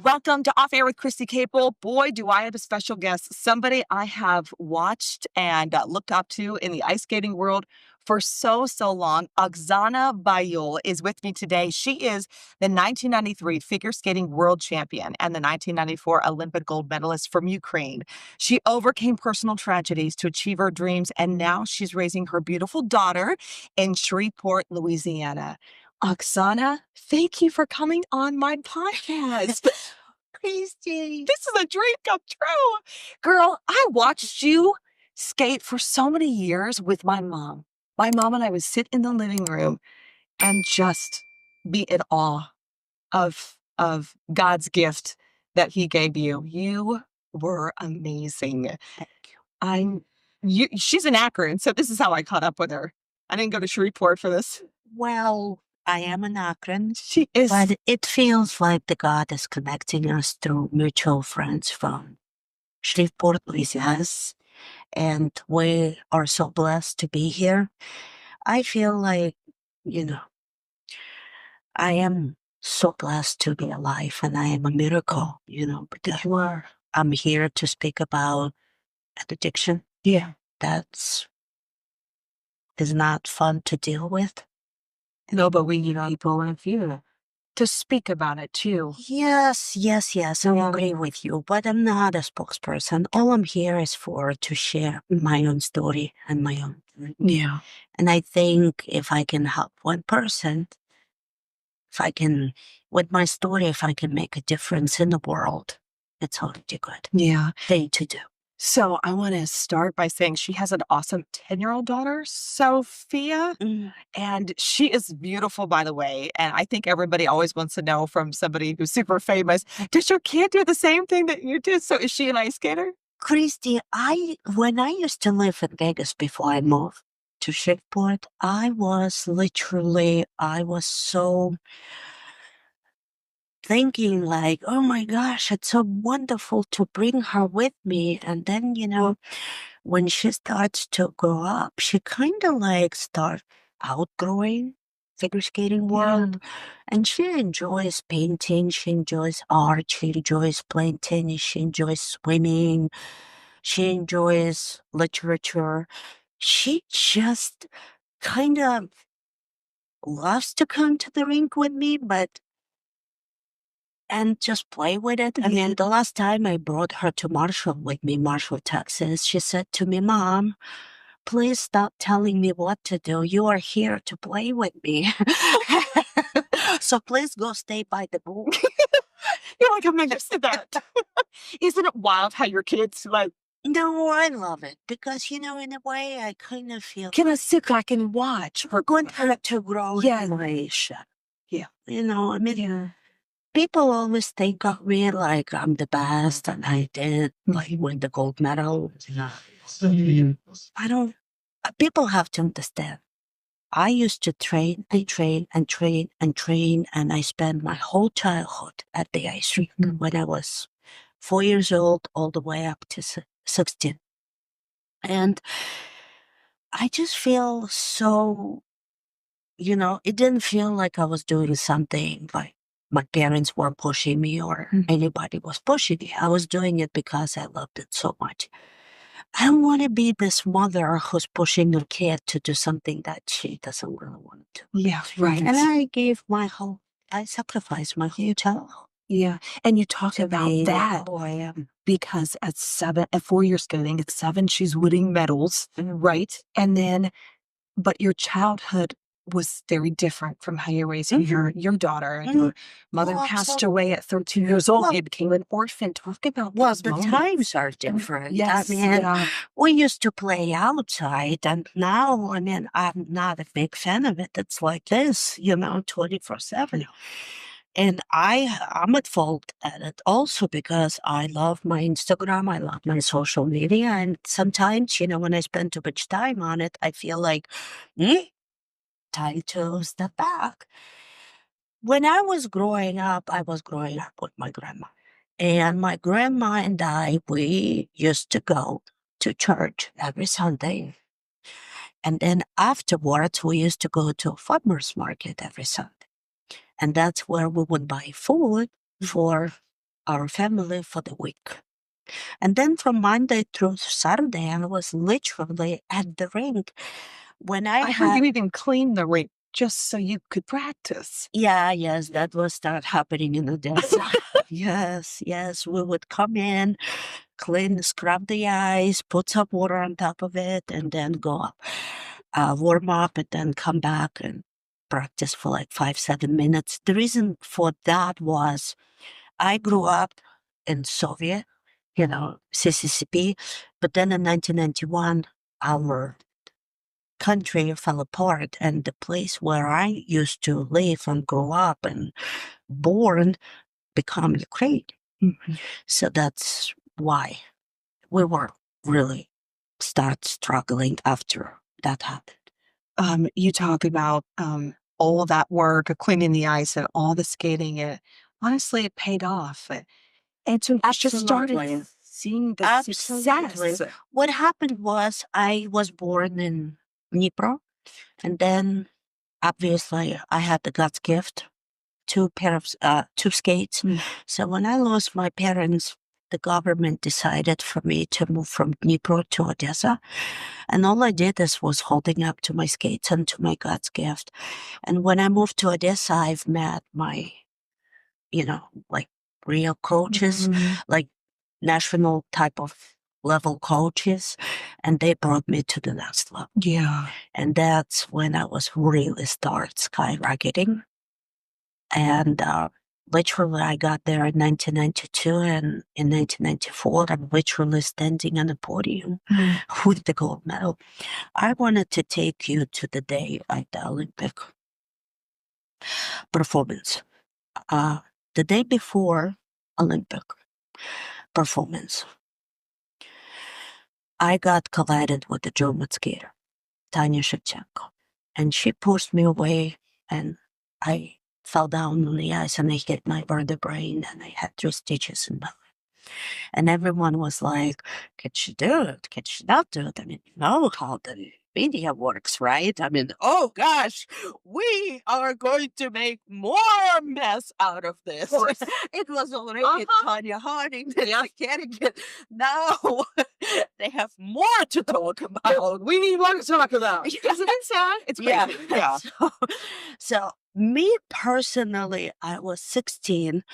Welcome to Off Air with Christy Capel. Boy, do I have a special guest, somebody I have watched and looked up to in the ice skating world for so long. Oksana Baiul is with me today. She is the 1993 figure skating world champion and the 1994 Olympic gold medalist from Ukraine. She overcame personal tragedies to achieve her dreams, and now she's raising her beautiful daughter in Shreveport, Louisiana. Oksana, thank you for coming on my podcast. Christy. This is a dream come true. Girl, I watched you skate for so many years with my mom. My mom and I would sit in the living room and just be in awe of God's gift that he gave you. You were amazing. Thank you. She's an Akron, so this is how I caught up with her. I didn't go to Shreveport for this. Well, I am an Akron, She is. but it feels like the God is connecting us through mutual friends from Shreveport, Louisiana, and we are so blessed to be here. I feel like, I am so blessed to be alive, and I am a miracle, because You are. I'm here to speak about an addiction. Yeah. That's is not fun to deal with. No, but we need people like you to speak about it too. Yes, I agree with you, but I'm not a spokesperson. All I'm here is to share my own story and my own. Yeah. And I think if I can help one person, with my story, if I can make a difference in the world, it's already good. Yeah. Thing to do. So I want to start by saying she has an awesome 10-year-old daughter, Sophia, and she is beautiful, by the way. And I think everybody always wants to know from somebody who's super famous, does your kid do the same thing that you did? So is she an ice skater? Christy, when I used to live in Vegas before I moved to Shreveport, I was so thinking like, oh my gosh, it's so wonderful to bring her with me. And then, when she starts to grow up, she kind of like start outgrowing figure skating world. And she enjoys painting, she enjoys art, she enjoys playing tennis, she enjoys swimming, she enjoys literature. She just kind of loves to come to the rink with me, and just play with it. I mean, the last time I brought her to Marshall, Texas, she said to me, Mom, please stop telling me what to do. You are here to play with me. So please go stay by the pool. You're like, I'm not used to that. Isn't it wild how your kids like, No, I love it because, in a way, I kind of feel can I sit back and watch her? we're going to have to grow Yeah. in my shop. Yeah. I mean, people always think of me like I'm the best and I did like win the gold medal. People have to understand. I used to train and I spent my whole childhood at the ice rink when I was 4 years old all the way up to 16. And I just feel so, it didn't feel like I was doing something like my parents were pushing me or anybody was pushing me. I was doing it because I loved it so much. I don't want to be this mother who's pushing her kid to do something that she doesn't really want to. Yeah, right. And I sacrificed my whole childhood. Yeah. And you talk about that Who I am. because at 4 years skating, at 7, she's winning medals, right? And then, but your childhood was very different from how you're raising your daughter. Your mother passed away at 13 years old. You became an orphan. Talk about those the moments. times are different. Yes, I mean, we used to play outside, and now, I mean, I'm not a big fan of it. It's like this, 24/7. And I'm at fault at it also because I love my Instagram, I love my social media, and sometimes, when I spend too much time on it, I feel like, time to step back. When I was growing up with my grandma. And my grandma and I, we used to go to church every Sunday. And then afterwards, we used to go to a farmer's market every Sunday. And that's where we would buy food for our family for the week. And then from Monday through Saturday, I was literally at the rink when I I heard had. you even cleaned the rink just so you could practice. Yeah, yes, that was start happening in Odessa. Yes, yes, we would come in, clean, scrub the ice, put some water on top of it, and then go up, warm up, and then come back and practice for like 5, 7 minutes. The reason for that was I grew up in Soviet, CCCP, but then in 1991, our country fell apart, and the place where I used to live and grow up and born become Ukraine. Mhm. So that's why we were really start struggling after that happened. You talk about, all that work of cleaning the ice and all the skating, honestly, it paid off, and so you just started Absolutely. seeing the Absolutely. success. What happened was I was born in Dnipro, and then obviously I had the God's gift, two skates. Mm. So when I lost my parents, the government decided for me to move from Dnipro to Odessa. And all I did is was holding up to my skates and to my God's gift. And when I moved to Odessa, I've met my, like real coaches, Mhm. like national type of level coaches, and they brought me to the next level. Yeah. And that's when I was really start skyrocketing. And literally, I got there in 1992, and in 1994, I'm literally standing on the podium Mm. with the gold medal. I wanted to take you to the day at the Olympic performance. Uh, the day before Olympic performance, I got collided with a German skater, Tanya Shevchenko, and she pushed me away, and I fell down on the ice and I hit my vertebrae, and I had 3 stitches in my. And everyone was like, can she do it? Can she not do it? I mean, you know how the media works, right? I mean, oh gosh, we are going to make more mess out of this. It was already Tanya Harding, Yeah. getting it. Now they have more to talk about. We need more to talk about. Isn't it sad? It's Yeah. crazy. Yeah. So me personally, I was 16.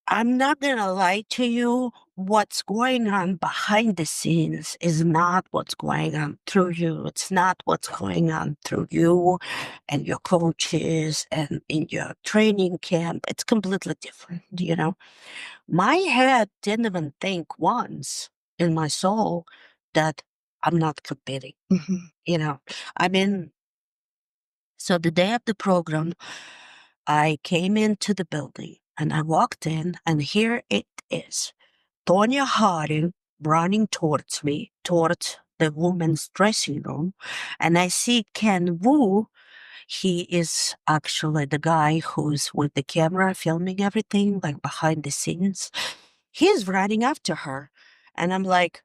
I'm not gonna lie to you. What's going on behind the scenes is not what's going on through you. It's not what's going on through you and your coaches and in your training camp. It's completely different. My head didn't even think once in my soul that I'm not competing. Mhm. You know, I mean, so the day of the program, I came into the building and I walked in, and here it is. Tonya Harding running towards me, towards the women's dressing room. And I see Ken Wu. He is actually the guy who's with the camera filming everything, like behind the scenes. He's running after her. And I'm like,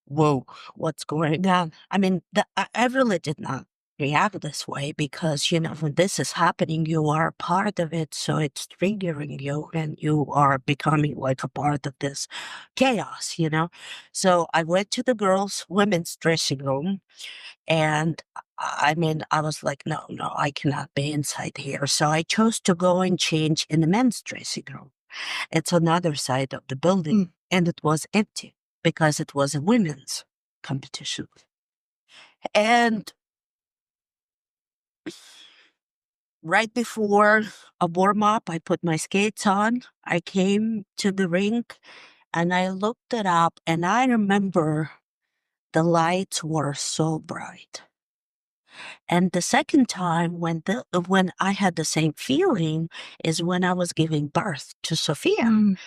whoa, what's going on? I mean, I really did not react this way because, when this is happening, you are part of it. So it's triggering you and you are becoming like a part of this chaos. So I went to the women's dressing room, and I mean, I was like, no, no, I cannot be inside here. So I chose to go and change in the men's dressing room. It's on the other side of the building, Mm. and it was empty because it was a women's competition. And right before a warm up, I put my skates on. I came to the rink and I looked it up, and I remember the lights were so bright. And the second time when I had the same feeling is when I was giving birth to Sophia. Mm.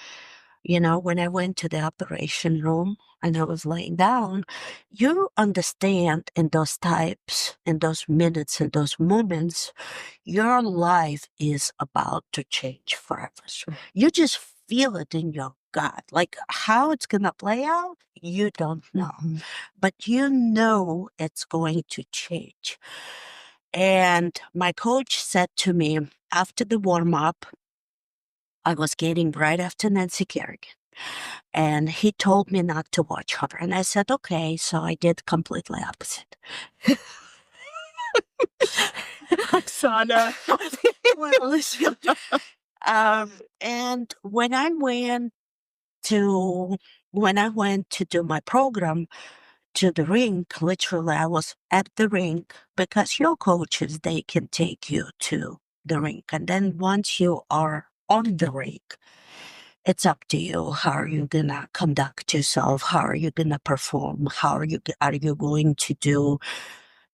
When I went to the operation room and I was laying down, you understand in those minutes, in those moments, your life is about to change forever. Sure. You just feel it in your gut. Like how it's going to play out, you don't know. Mhm. But you know it's going to change. And my coach said to me after the warm up, I was skating right after Nancy Kerrigan. And he told me not to watch her. And I said, okay. So I did completely opposite. Oksana. Well, listen. And when I went to do my program to the rink, literally I was at the rink because your coaches, they can take you to the rink. And then once you are on the rink, it's up to you. How are you gonna conduct yourself? How are you gonna perform? Are you going to do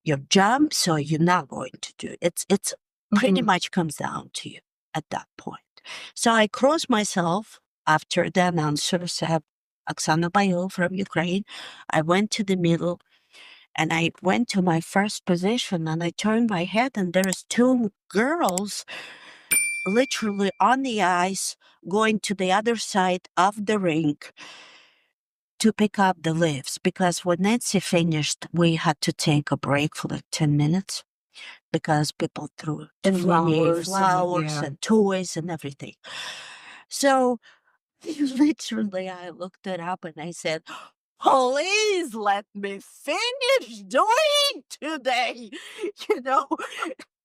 your jumps or you're not going to do it? It's pretty much comes down to you at that point. So I crossed myself after the announcer said Oksana Baiul from Ukraine. I went to the middle and I went to my first position and I turned my head and there's two girls literally on the ice going to the other side of the rink to pick up the lifts because when Nancy finished, we had to take a break for like 10 minutes because people threw flowers and toys and everything. So literally, I looked it up and I said, please let me finish doing today. You know,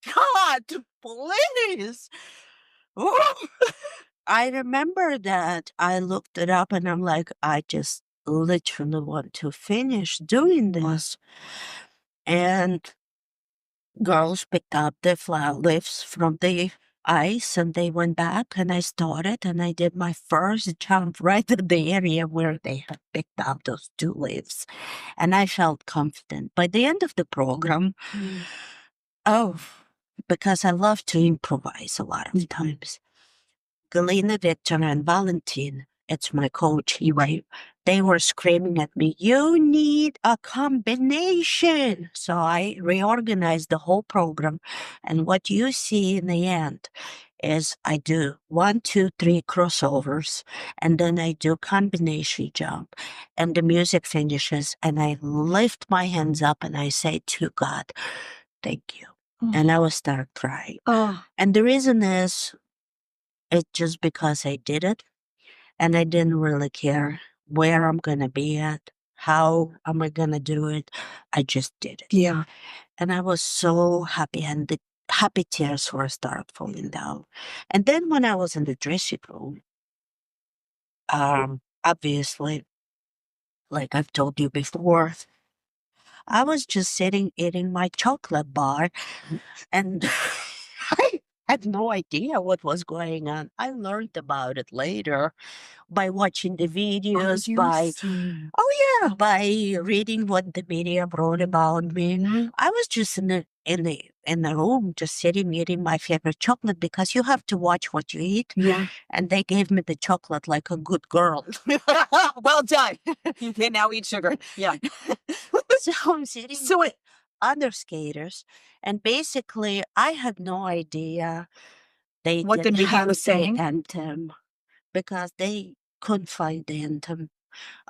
God, please. I remember that I looked it up and I'm like, I just literally want to finish doing this. And girls picked up the flower lifts from the ice and they went back and I started and I did my first jump right in the area where they had picked up those two lifts. And I felt confident. By the end of the program, oh, because I love to improvise a lot of times. Galina, Victor, and Valentin, it's my coach, they were screaming at me, you need a combination. So I reorganized the whole program. And what you see in the end is I do 1, 2, 3 crossovers, and then I do combination jump, and the music finishes, and I lift my hands up and I say to God, thank you. And I will start crying. And the reason is, it's just because I did it and I didn't really care where I'm going to be at, how am I going to do it. I just did it. Yeah. And I was so happy and the happy tears were start falling down. And then when I was in the dressing room, obviously, like I've told you before, I was just sitting eating my chocolate bar and I had no idea what was going on. I learned about it later by watching the videos, by reading what the media wrote about me. I was just in the room, just sitting eating my favorite chocolate because you have to watch what you eat. Yeah. And they gave me the chocolate like a good girl. Well done. You can now eat sugar. Yeah. So I'm sitting with other skaters, and basically I had no idea they What the didn't media have was saying? the anthem because they couldn't find the anthem.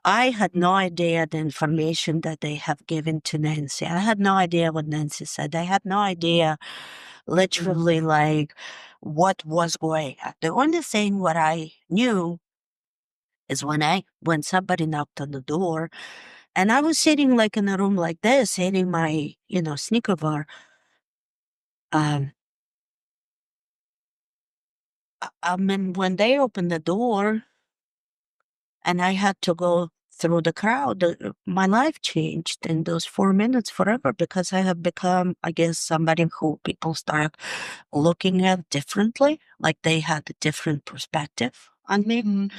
I had no idea the information that they have given to Nancy. I had no idea what Nancy said. I had no idea literally like what was going on. The only thing what I knew is when somebody knocked on the door and I was sitting like in a room like this, eating my, sneaker bar. I mean, when they opened the door and I had to go through the crowd, my life changed in those 4 minutes forever because I have become, I guess, somebody who people start looking at differently, like they had a different perspective on me.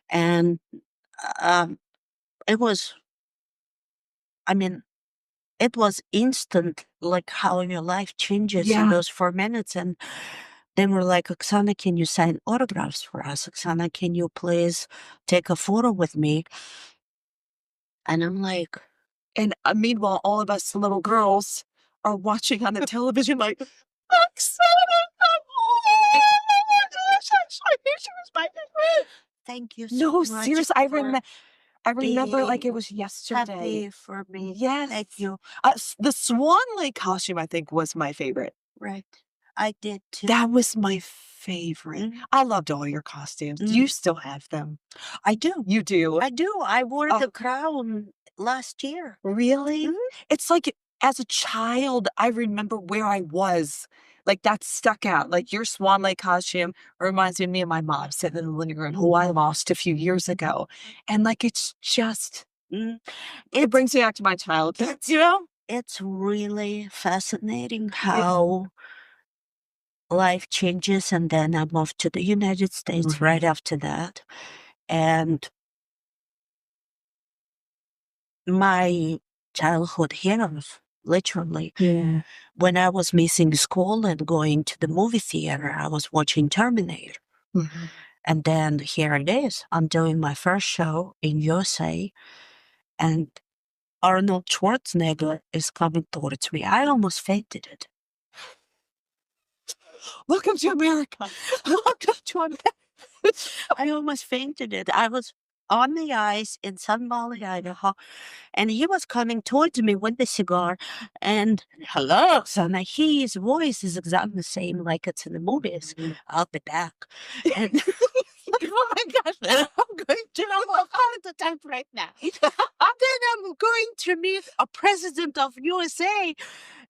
And um, it was, I mean, it was instant, like how your life changes in those 4 minutes. And they were like, Oksana, can you sign autographs for us? Oksana, can you please take a photo with me? And I'm like, And meanwhile, all of us little girls are watching on the television like, Oksana, oh my gosh, I knew she was my favorite. thank you so No, much. seriously, I remember like it was Happy yesterday. for me. Yes. Thank you. The Swan Lake costume, I think, was my favorite. Right. I did too. That was my favorite. Mhm. I loved all your costumes. Do you still have them? I do. You do? I do. I wore Oh, the crown last year. really? Mhm. It's like as a child, I remember where I was. Like that stuck out. Like your Swan Lake costume reminds me of my mom sitting in the living room who I lost a few years ago. And like it's just Mm. it It's brings me back to my childhood, you know? it's really fascinating It how life changes, and then I moved to the United States right after that. And my childhood heroes, literally. Yeah. When I was missing school and going to the movie theater, I was watching Terminator. Mhm. And then here it is. I'm doing my first show in USA, and Arnold Schwarzenegger is coming towards me. I almost fainted it. Welcome to America. Welcome to America. I almost fainted it. I was on the ice in Sun Valley, Idaho, and he was coming towards me with the cigar. And hello, son. His voice is exactly the same like it's in the movies. I'll be back. And oh my gosh, I'm going to have a heart attack right now. And then I'm going to meet a president of USA,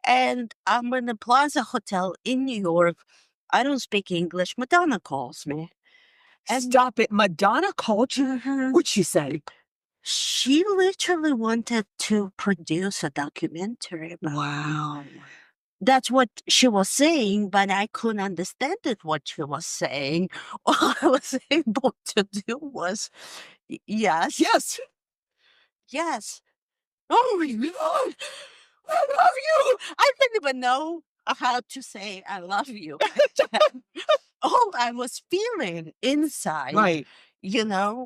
and I'm in the Plaza Hotel in New York. I don't speak English. Madonna calls me. And Stop it. Madonna called you? What'd she say? she literally wanted to produce a documentary about me. Wow. That's what she was saying, but I couldn't understand it, what she was saying. All I was able to do was, yes, Yes. yes. Oh my God, I love you. I didn't even know how to say I love you. All I was feeling inside, Right.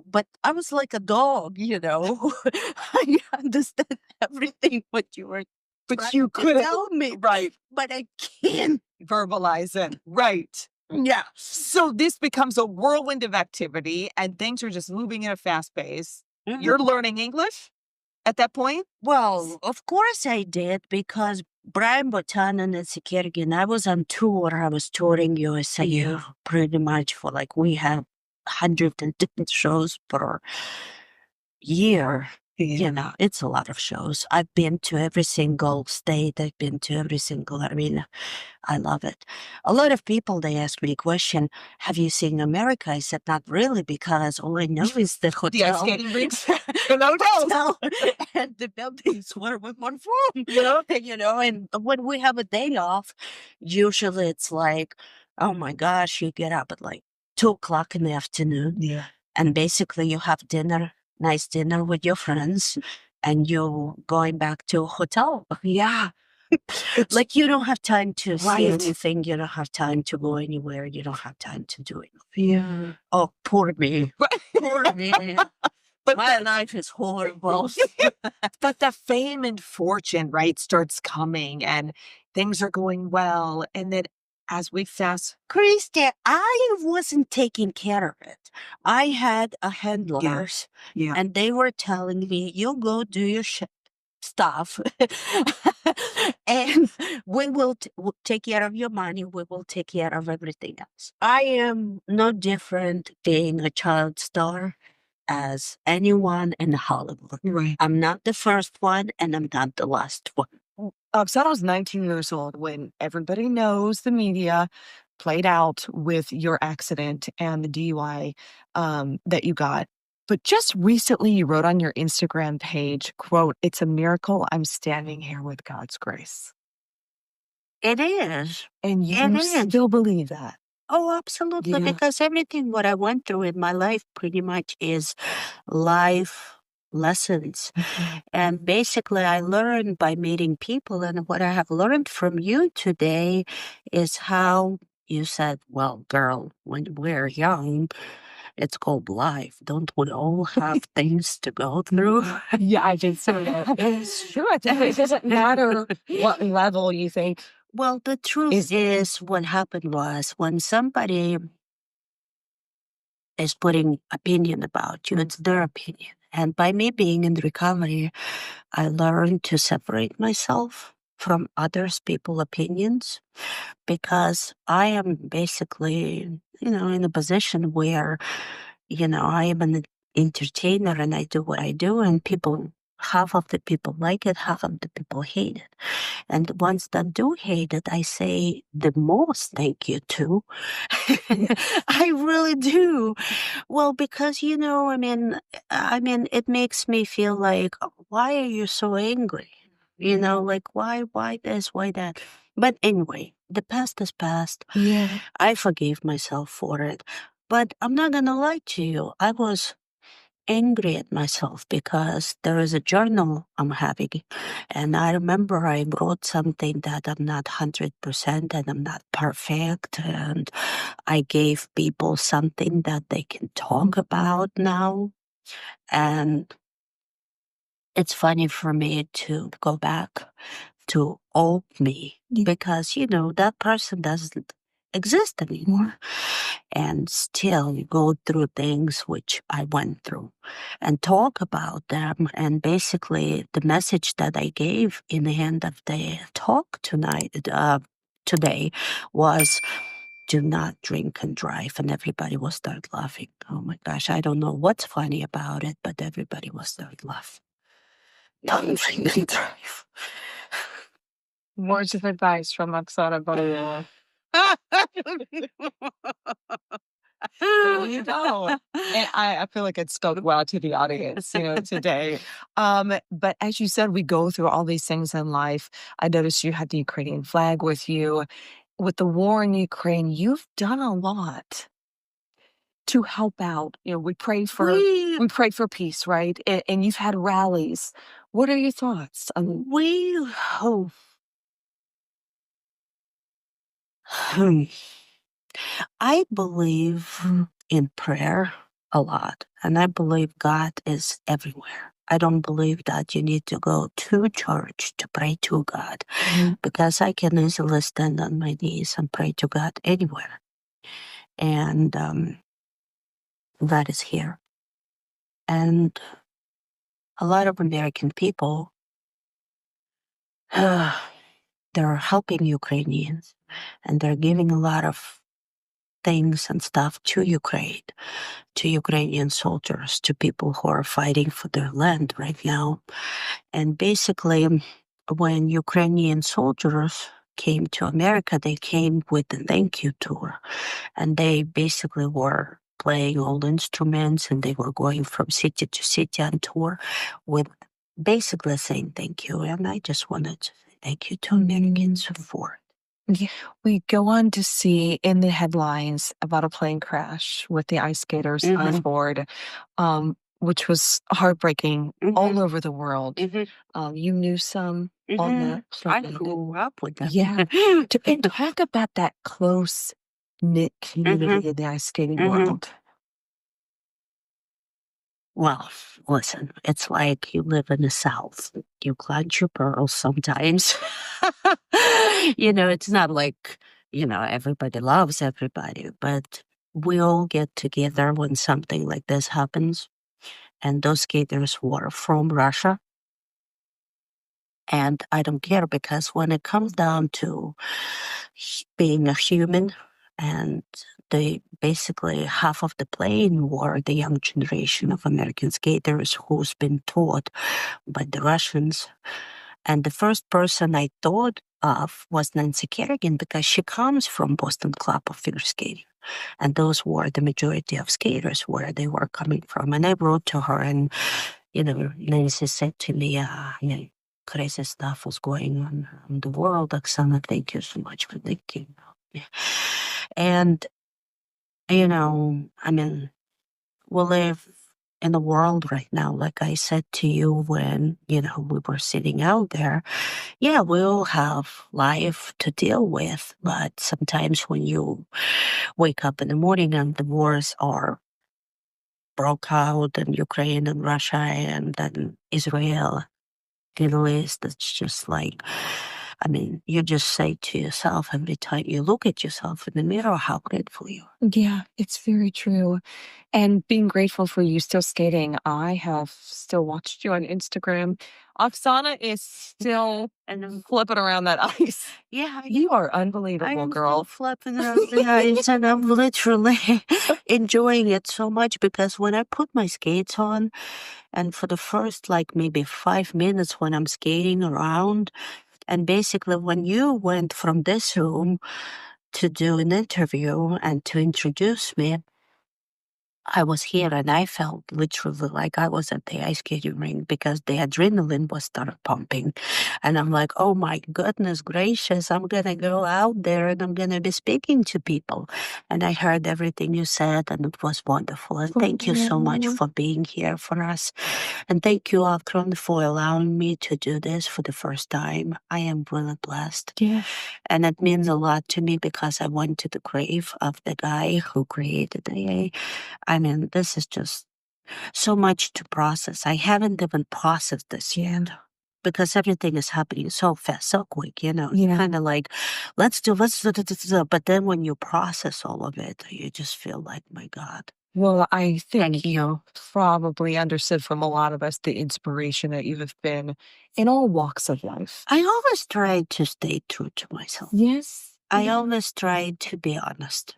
but I was like a dog, I understand everything what you were But trying you to couldn't. tell me, Right. but I can't. Verbalize it. Right. Yeah. So this becomes a whirlwind of activity and things are just moving at a fast pace. Mhm. You're learning English at that point? Well, of course I did, because Brian Botanen and Sikirgin, I was on tour. I was touring USA Yeah. pretty much for we have 110 shows per year. Yeah. It's a lot of shows. I've been to every single state. I've been to every single arena. I love it. A lot of people, they ask me a question, have you seen America? I said, not really, because all I know is the The ice hotel. skating rinks and hotels. Hotel and the buildings where we perform, and when we have a day off, usually it's like, oh my gosh, you get up at 2 o'clock in the afternoon, Yeah. and basically you have dinner, nice dinner with your friends, and you're going back to a hotel. Yeah. It's You don't have time to see right. anything. You don't have time to go anywhere. You don't have time to do it. Yeah. Oh, poor me. Right. Poor me. But My life is horrible. but the fame and fortune, right, starts coming and things are going well. And then as we fast Christy, I wasn't taking care of it. I had a handlers, yeah. and they were telling me, you go do your stuff, and we will take care of your money. We will take care of everything else. I am no different being a child star as anyone in Hollywood. Right. I'm not the first one, and I'm not the last one. So I was 19 years old when everybody knows the media played out with your accident and the DUI that you got. But just recently, you wrote on your Instagram page, quote, "It's a miracle I'm standing here with God's grace." It is. And It you is. still believe that? Oh, absolutely. Yeah. Because everything what I went through in my life pretty much is life lessons. And basically, I learned by meeting people. And what I have learned from you today is how you said, well, girl, when we're young, it's called life. Don't we all have things to go through? Yeah, I did say that. It's true. It doesn't matter what level you think. Well, the truth is what happened was when somebody is putting opinion about you, it's their opinion. And by me being in recovery, I learned to separate myself from others people's opinions because I am basically, in a position where, I am an entertainer and I do what I do, and half of the people like it, half of the people hate it. And the ones that do hate it, I say the most thank you to. I really do. Well, because it makes me feel like, why are you so angry? Like why this, why that? But anyway, the past is past. Yeah. I forgave myself for it. But I'm not gonna lie to you. I was angry at myself because there is a journal I'm having. And I remember I wrote something that I'm not 100% and I'm not perfect. And I gave people something that they can talk about now. And it's funny for me to go back to old me because, that person doesn't exist anymore. And still you go through things which I went through and talk about them. And basically the message that I gave in the end of the talk today was, do not drink and drive. And everybody will start laughing. Oh my gosh, I don't know what's funny about it, but everybody will start laughing. Don't drink and drive. Words of advice from Oksana Baiul. You know, and I feel like it spoke well to the audience, today. But as you said, we go through all these things in life. I noticed you had the Ukrainian flag with you. With the war in Ukraine, you've done a lot to help out. We prayed for peace, right? And you've had rallies. What are your thoughts? I believe in prayer a lot, and I believe God is everywhere. I don't believe that you need to go to church to pray to God because I can easily stand on my knees and pray to God anywhere. And God is here. And a lot of American people, they're helping Ukrainians and they're giving a lot of things and stuff to Ukraine, to Ukrainian soldiers, to people who are fighting for their land right now. And basically, when Ukrainian soldiers came to America, they came with a thank you tour. And they basically were playing all instruments and they were going from city to city on tour with basically saying thank you. And I just wanted to say thank you to Americans for it. Yeah. We go on to see in the headlines about a plane crash with the ice skaters on board, which was heartbreaking all over the world. You knew some on that I plane. grew up with them. Yeah. And talk about that close-knit community in the ice skating world. Well, listen, it's like you live in the South. You clutch your pearls sometimes. It's not like, everybody loves everybody, but we all get together when something like this happens. And those skaters were from Russia. And I don't care because when it comes down to being a human, and basically half of the plane were the young generation of American skaters who's been taught by the Russians. And the first person I thought of was Nancy Kerrigan because she comes from Boston Club of Figure Skating. And those were the majority of skaters where they were coming from. And I wrote to her and, Nancy said to me, crazy stuff was going on in the world. Oksana, thank you so much for thinking about me. And, we live in the world right now, like I said to you when, we were sitting out there. Yeah, we all have life to deal with, but sometimes when you wake up in the morning and the wars are broke out in Ukraine and Russia and then Israel, Middle East, it's just like, you just say to yourself every time you look at yourself in the mirror how grateful you are. Yeah, it's very true. And being grateful for you still skating, I have still watched you on Instagram. Oksana is still flipping around that ice. Yeah, You are I unbelievable, am still girl. flapping around the ice, and I'm literally enjoying it so much because when I put my skates on, and for the first like maybe 5 minutes when I'm skating around, and basically when you went from this room to do an interview and to introduce me, I was here and I felt literally like I was at the ice skating rink because the adrenaline was started pumping. And I'm like, oh my goodness gracious, I'm going to go out there and I'm going to be speaking to people. And I heard everything you said and it was wonderful. And thank you so much for being here for us. And thank you, Akron, for allowing me to do this for the first time. I am really blessed. Yeah. And it means a lot to me because I went to the grave of the guy who created AA. I mean, this is just so much to process. I haven't even processed this yet because everything is happening so fast, so quick, Yeah. kind of like, let's do. But then when you process all of it, you just feel like, my God. Well, I think Thank you probably understood from a lot of us the inspiration that you have been in all walks of life. I always try to stay true to myself. Yes. I always try to be honest.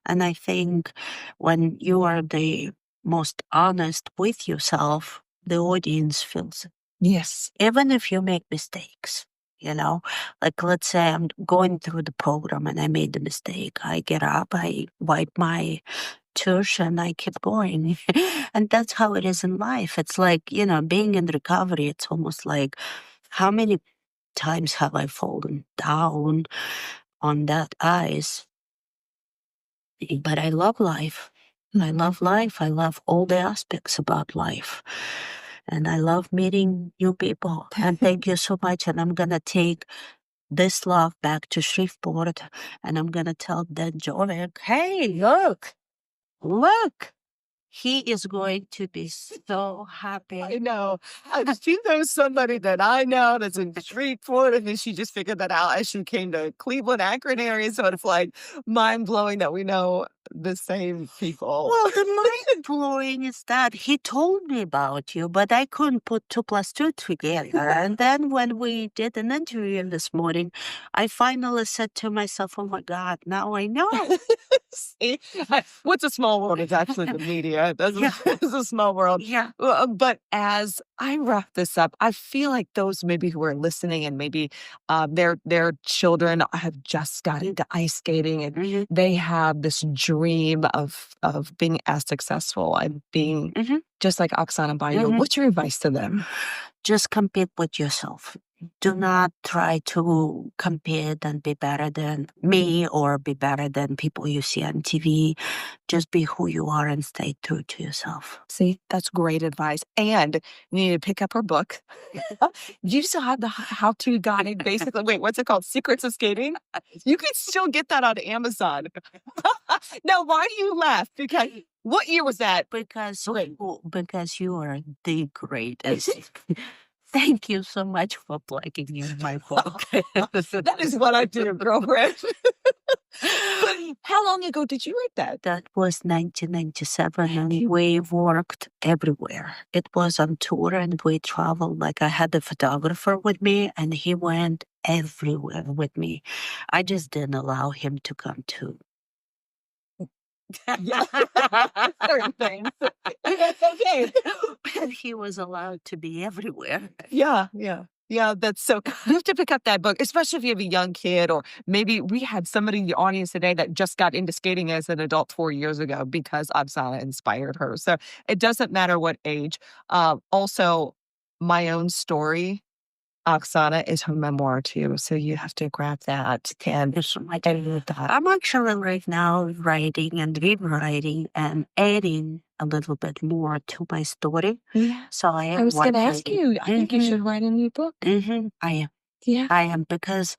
And I think when you are the most honest with yourself, the audience feels it. Yes. Even if you make mistakes, like let's say I'm going through the program and I made a mistake. I get up, I wipe my tush and I keep going. And that's how it is in life. It's like, being in recovery, it's almost like how many times have I fallen down on that ice? But I love life. I love life. I love all the aspects about life. And I love meeting new people. And thank you so much. And I'm going to take this love back to Shreveport. And I'm going to tell that Jorvik, hey, look. He is going to be so happy. I know. She knows somebody that I know that's in Shreveport, and then she just figured that out as she came to Cleveland, Akron area. So it's like mind blowing that we know the same people. Well, the mind blowing is that he told me about you, but I couldn't put 2 + 2 together. And then when we did an interview this morning, I finally said to myself, oh my God, now I know. See, what's a small world is actually the media. Yeah. It's a small world. Yeah. But as I wrap this up, I feel like those maybe who are listening and maybe their children have just got into ice skating and they have this dream of being as successful and being just like Oksana Baiul. What's your advice to them? Just compete with yourself. Do not try to compete and be better than me or be better than people you see on TV. Just be who you are and stay true to yourself. See, that's great advice. And you need to pick up her book. You still have the how-to guide, basically. Wait, what's it called? Secrets of Skating? You can still get that on Amazon. Now, why do you laugh? Because what year was that? Because you are the greatest. Thank you so much for plugging in my book. That is what I do, girlfriend. But how long ago did you write that? That was 1997, and we worked everywhere. It was on tour, and we traveled. Like I had a photographer with me, and he went everywhere with me. I just didn't allow him to come too. Yeah. Certain things. That's okay. But he was allowed to be everywhere. Yeah, yeah. Yeah, that's so you have to pick up that book, especially if you have a young kid, or maybe we had somebody in the audience today that just got into skating as an adult 4 years ago because Oksana inspired her. So it doesn't matter what age. Also, my own story, Oksana, is her memoir too. So you have to grab that and edit that. I'm actually right now writing and rewriting and adding a little bit more to my story. Yeah. So I was going to ask you, I think you should write a new book. I am. Yeah. I am, because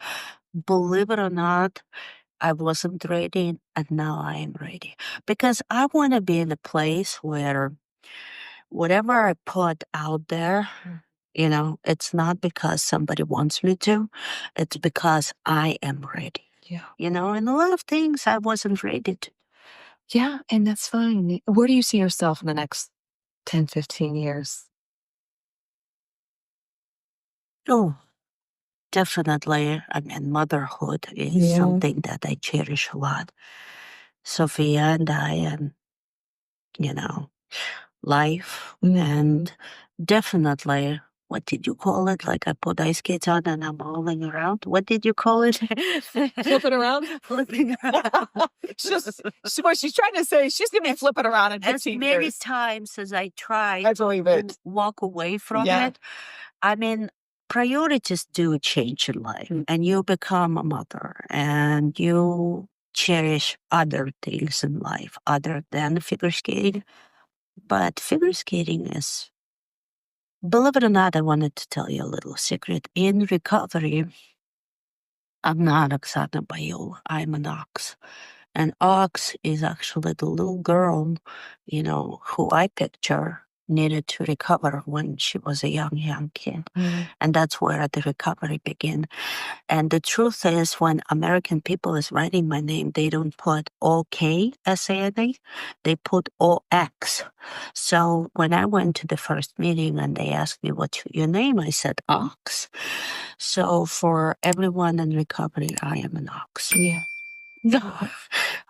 believe it or not, I wasn't ready and now I am ready. Because I want to be in a place where whatever I put out there, it's not because somebody wants me to, it's because I am ready. Yeah. And a lot of things I wasn't ready to. Yeah, and that's fine. Where do you see yourself in the next 10, 15 years? Oh, definitely. I mean, motherhood is something that I cherish a lot. Sophia and I, and, you know, life, and definitely, what did you call it? Like I put ice skates on and I'm rolling around. What did you call it? Flipping around? Flipping around. What she's trying to say, she's going to be flipping around in As 15 many years. times as I try I believe to it. walk away from Yeah. it, I mean, priorities do change in life, and you become a mother, and you cherish other things in life other than figure skating. But figure skating is, believe it or not, I wanted to tell you a little secret. In recovery, I'm not Oksana Baiul, I'm an ox. And Ox is actually the little girl, who I picture needed to recover when she was a young kid. And that's where the recovery began. And the truth is, when American people is writing my name, they don't put OK, S-A-N-A, they put O-X. So when I went to the first meeting and they asked me, what's your name? I said, Ox. So for everyone in recovery, I am an ox. Yeah. No,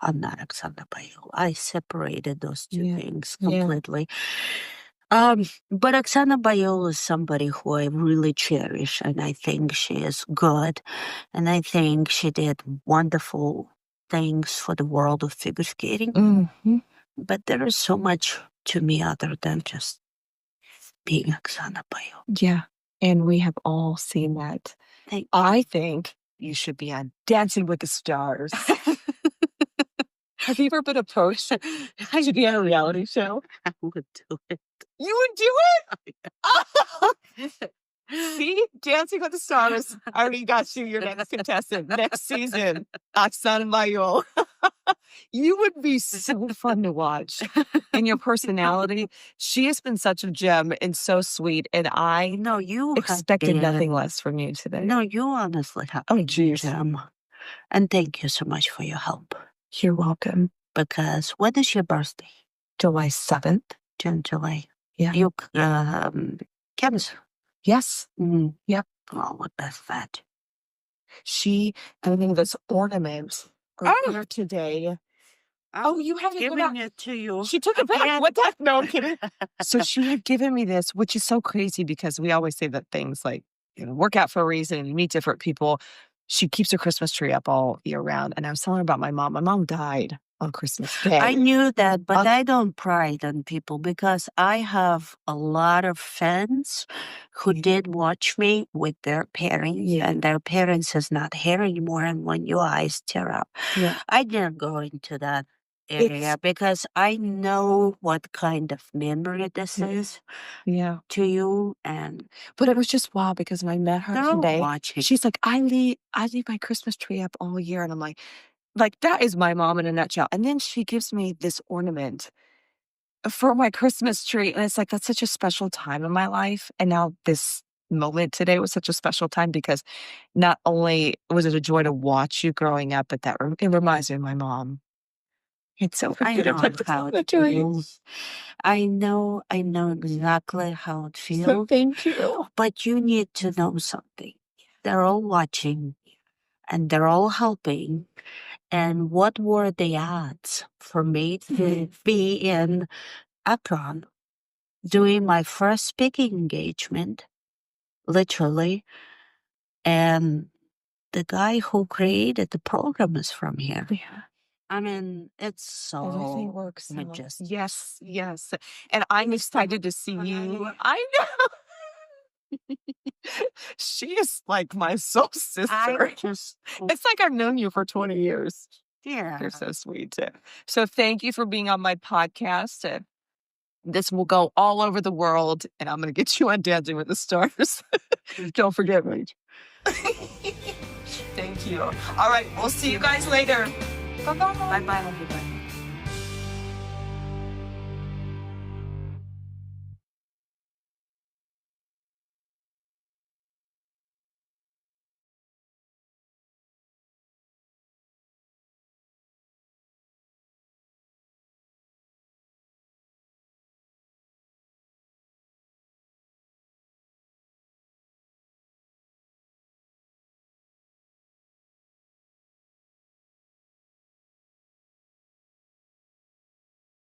I'm not Oksana Baiul. I separated those two things completely. But Oksana Baiul is somebody who I really cherish, and I think she is good, and I think she did wonderful things for the world of figure skating. But there is so much to me other than just being Oksana Baiul. Yeah. And we have all seen that. I think you should be on Dancing with the Stars. Have you ever been approached to be on a reality show? I would do it. You would do it? See? Dancing with the Stars. I already got you your next contestant next season. Oksana Baiul. You would be so fun to watch. And your personality. She has been such a gem and so sweet. And I No, you expected nothing less from you today. No, you honestly have Oh, been a geez. gem. And thank you so much for your help. You're welcome. Because when is your birthday? July 7th. July. Yeah. You, cancer. Yes. Yep. Oh, what is that? She gave me this ornament earlier today. Oh, you haven't Giving it to you. She took it back. What the? No, I'm kidding. So she had given me this, which is so crazy because we always say that things like, work out for a reason and meet different people. She keeps her Christmas tree up all year round. And I was telling her about my mom. My mom died on Christmas Day. I knew that, but I don't pride on people because I have a lot of friends who did watch me with their parents, and their parents is not here anymore. And when your eyes tear up, I didn't go into that area because I know what kind of memory this is to you. But it was just wild because when I met her today, she's like, I leave my Christmas tree up all year. And I'm like, that is my mom in a nutshell. And then she gives me this ornament for my Christmas tree. And it's like, that's such a special time in my life. And now this moment today was such a special time because not only was it a joy to watch you growing up, but it reminds me of my mom. It's so I know how it feels. I know exactly how it feels. So thank you. But you need to know something. They're all watching and they're all helping. And what were the odds for me to be in Akron doing my first speaking engagement, literally, and the guy who created the program is from here. Yeah. I mean, it's so Everything works majestic. Yes. And I'm excited to see you. I know. She is like my soul sister. It's like I've known you for 20 years. Yeah. You're so sweet. So thank you for being on my podcast. This will go all over the world, and I'm going to get you on Dancing with the Stars. Don't forget me. Thank you. All right, we'll see you guys later. Bye-bye. Bye-bye, everybody.